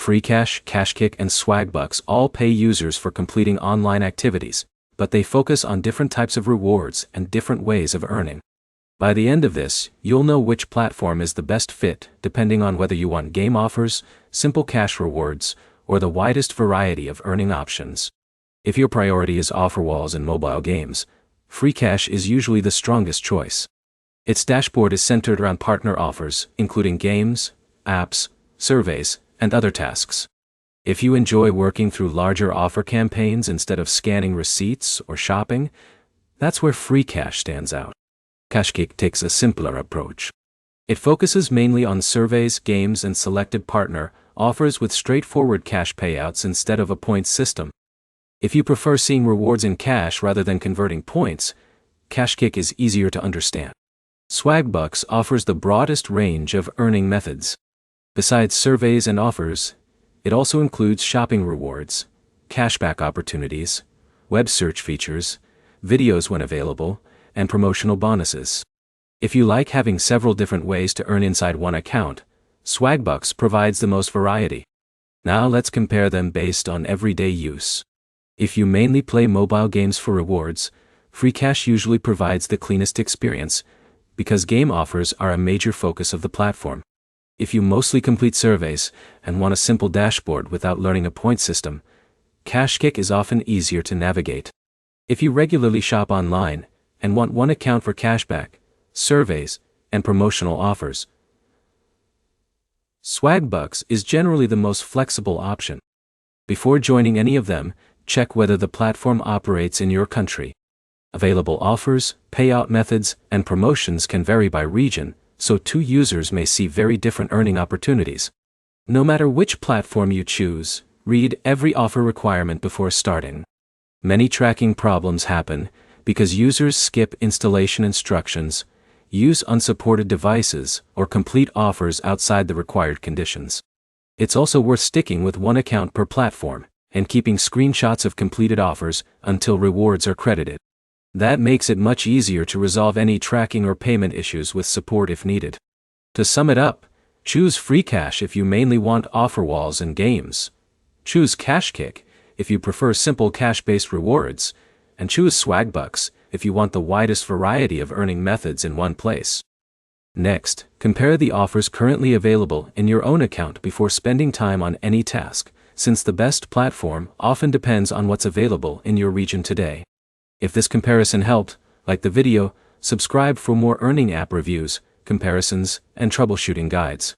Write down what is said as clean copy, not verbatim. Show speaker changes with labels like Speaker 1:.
Speaker 1: Freecash, KashKick, and Swagbucks all pay users for completing online activities, but they focus on different types of rewards and different ways of earning. By the end of this, you'll know which platform is the best fit, depending on whether you want game offers, simple cash rewards, or the widest variety of earning options. If your priority is offer walls and mobile games, Freecash is usually the strongest choice. Its dashboard is centered around partner offers, including games, apps, surveys, and other tasks. If you enjoy working through larger offer campaigns instead of scanning receipts or shopping, that's where Freecash stands out. KashKick takes a simpler approach. It focuses mainly on surveys, games, and selected partner offers with straightforward cash payouts instead of a points system. If you prefer seeing rewards in cash rather than converting points, KashKick is easier to understand. Swagbucks offers the broadest range of earning methods. Besides surveys and offers, it also includes shopping rewards, cashback opportunities, web search features, videos when available, and promotional bonuses. If you like having several different ways to earn inside one account, Swagbucks provides the most variety. Now let's compare them based on everyday use. If you mainly play mobile games for rewards, Freecash usually provides the cleanest experience, because game offers are a major focus of the platform. If you mostly complete surveys and want a simple dashboard without learning a point system, KashKick is often easier to navigate. If you regularly shop online and want one account for cashback, surveys, and promotional offers, Swagbucks is generally the most flexible option. Before joining any of them, check whether the platform operates in your country. Available offers, payout methods, and promotions can vary by region, so two users may see very different earning opportunities. No matter which platform you choose, read every offer requirement before starting. Many tracking problems happen because users skip installation instructions, use unsupported devices, or complete offers outside the required conditions. It's also worth sticking with one account per platform and keeping screenshots of completed offers until rewards are credited. That makes it much easier to resolve any tracking or payment issues with support if needed. To sum it up, choose Freecash if you mainly want offer walls and games. Choose KashKick if you prefer simple cash-based rewards, and choose Swagbucks if you want the widest variety of earning methods in one place. Next, compare the offers currently available in your own account before spending time on any task, since the best platform often depends on what's available in your region today. If this comparison helped, like the video, subscribe for more earning app reviews, comparisons, and troubleshooting guides.